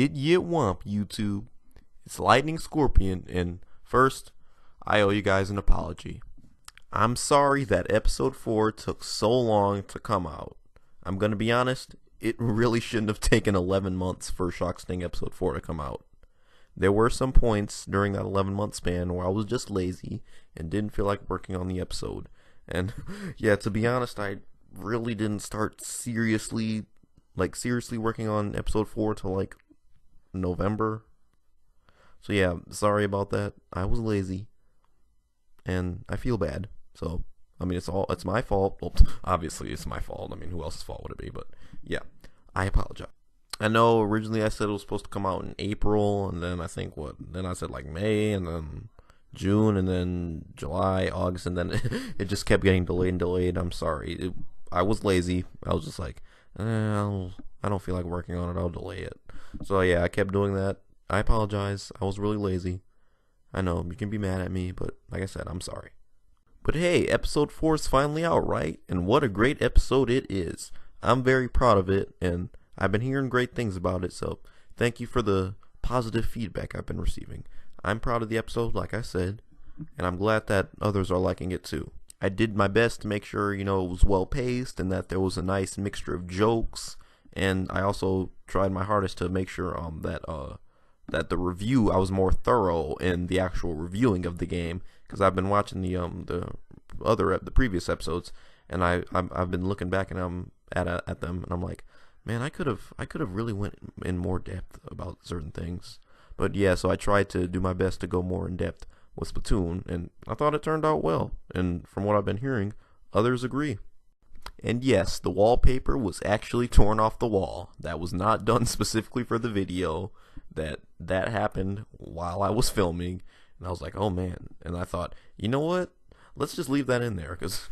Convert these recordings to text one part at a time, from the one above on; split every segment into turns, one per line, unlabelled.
Get wump, YouTube. It's Lightning Scorpion, and first, I owe you guys an apology. I'm sorry that episode 4 took so long to come out. I'm gonna be honest, it really shouldn't have taken 11 months for Shocksting episode 4 to come out. There were some points during that 11-month span where I was just lazy and didn't feel like working on the episode. And yeah, to be honest, I really didn't start seriously working on episode 4 till like November. So yeah, sorry about that. I was lazy and I feel bad. So I mean, it's my fault. Well, obviously it's my fault. I mean, who else's fault would it be? But yeah, I apologize. I know originally I said it was supposed to come out in April, and then I think then I said like May, and then June, and then July, August, and then it just kept getting delayed and delayed. I'm sorry. I was lazy. I was just like, I don't feel like working on it. I'll delay it. So yeah, I kept doing that. I apologize. I was really lazy. I know, you can be mad at me, but like I said, I'm sorry. But hey, episode 4 is finally out, right? And what a great episode it is. I'm very proud of it, and I've been hearing great things about it, so thank you for the positive feedback I've been receiving. I'm proud of the episode, like I said, and I'm glad that others are liking it too. I did my best to make sure, it was well paced and that there was a nice mixture of jokes, and I also tried my hardest to make sure that the review, I was more thorough in the actual reviewing of the game, because I've been watching the previous episodes, and I've been looking back and I'm at them, and I'm like, man, I could have really went in more depth about certain things. But yeah, so I tried to do my best to go more in depth with Splatoon, and I thought it turned out well. And from what I've been hearing, others agree. And yes, the wallpaper was actually torn off the wall. That was not done specifically for the video. That happened while I was filming, and I was like, oh man. And I thought, you know what? Let's just leave that in there, because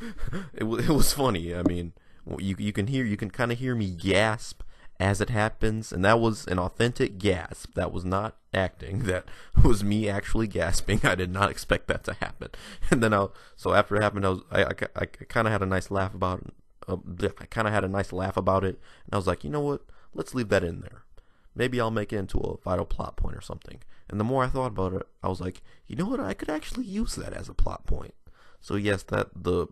it was funny. I mean, you can kind of hear me gasp as it happens, and that was an authentic gasp. That was not acting. That was me actually gasping. I did not expect that to happen. And then so after it happened, I kind of had a nice laugh about it. And I was like, you know what? Let's leave that in there. Maybe I'll make it into a vital plot point or something. And the more I thought about it, I was like, you know what? I could actually use that as a plot point. So yes, that the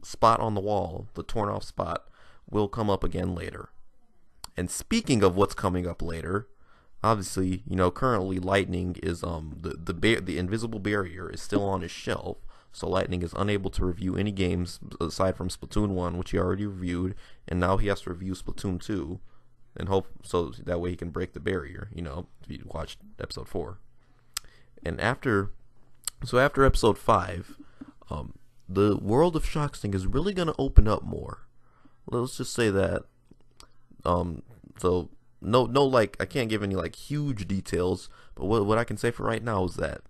spot on the wall, the torn off spot, will come up again later. And speaking of what's coming up later, obviously, currently Lightning is the invisible barrier is still on his shelf, so Lightning is unable to review any games aside from Splatoon 1, which he already reviewed, and now he has to review Splatoon 2, and hope so that way he can break the barrier, if you watched episode 4. And after episode 5, the world of Shocksting is really going to open up more. Let's just say that. So no, I can't give any huge details, but what I can say for right now is that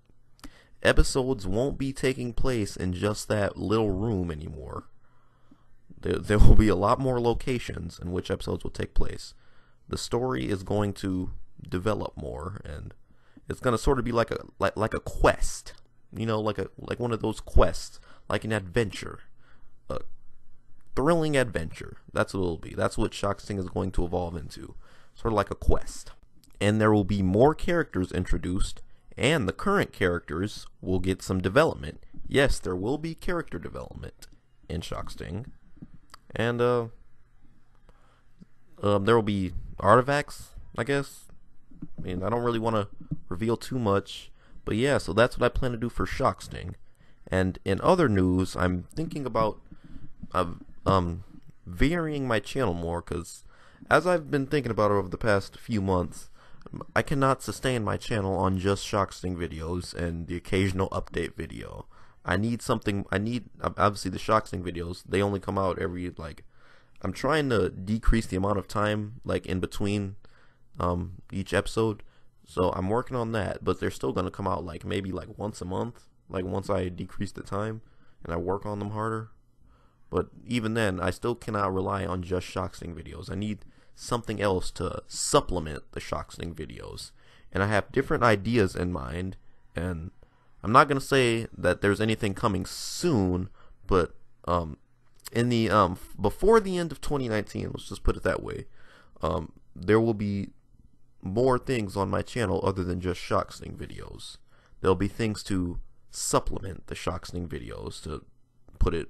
episodes won't be taking place in just that little room anymore. There will be a lot more locations in which episodes will take place. The story is going to develop more, and it's going to sort of be like a quest, like one of those quests, like an adventure, a thrilling adventure. That's what it'll be. That's what Shocksting is going to evolve into, sort of like a quest. And there will be more characters introduced, and the current characters will get some development. Yes, there will be character development in Shocksting, and there will be artifacts, I guess. I mean, I don't really want to reveal too much, but yeah, so that's what I plan to do for Shocksting. And in other news, I'm thinking about varying my channel more, because as I've been thinking about it over the past few months, I cannot sustain my channel on just Shocksting videos and the occasional update video. Obviously the Shocksting videos, they only come out every, I'm trying to decrease the amount of time, in between each episode. So I'm working on that, but they're still going to come out, maybe once a month, once I decrease the time and I work on them harder. But even then, I still cannot rely on just Shocksting videos. I need something else to supplement the Shocksting videos. And I have different ideas in mind, and I'm not going to say that there's anything coming soon, but in the before the end of 2019, let's just put it that way, there will be more things on my channel other than just Shocksting videos. There'll be things to supplement the Shocksting videos, to put it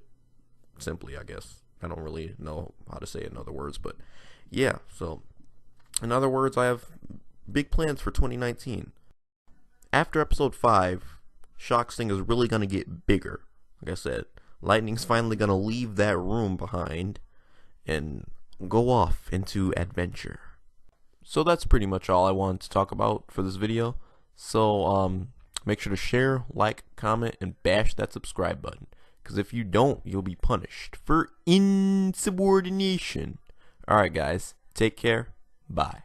simply, I guess. I don't really know how to say it in other words, but yeah, so in other words, I have big plans for 2019. After episode 5, Shocksting is really going to get bigger. Like I said, Lightning's finally going to leave that room behind and go off into adventure. So that's pretty much all I wanted to talk about for this video. So make sure to share, like, comment, and bash that subscribe button. Because if you don't, you'll be punished for insubordination. Alright guys, take care. Bye.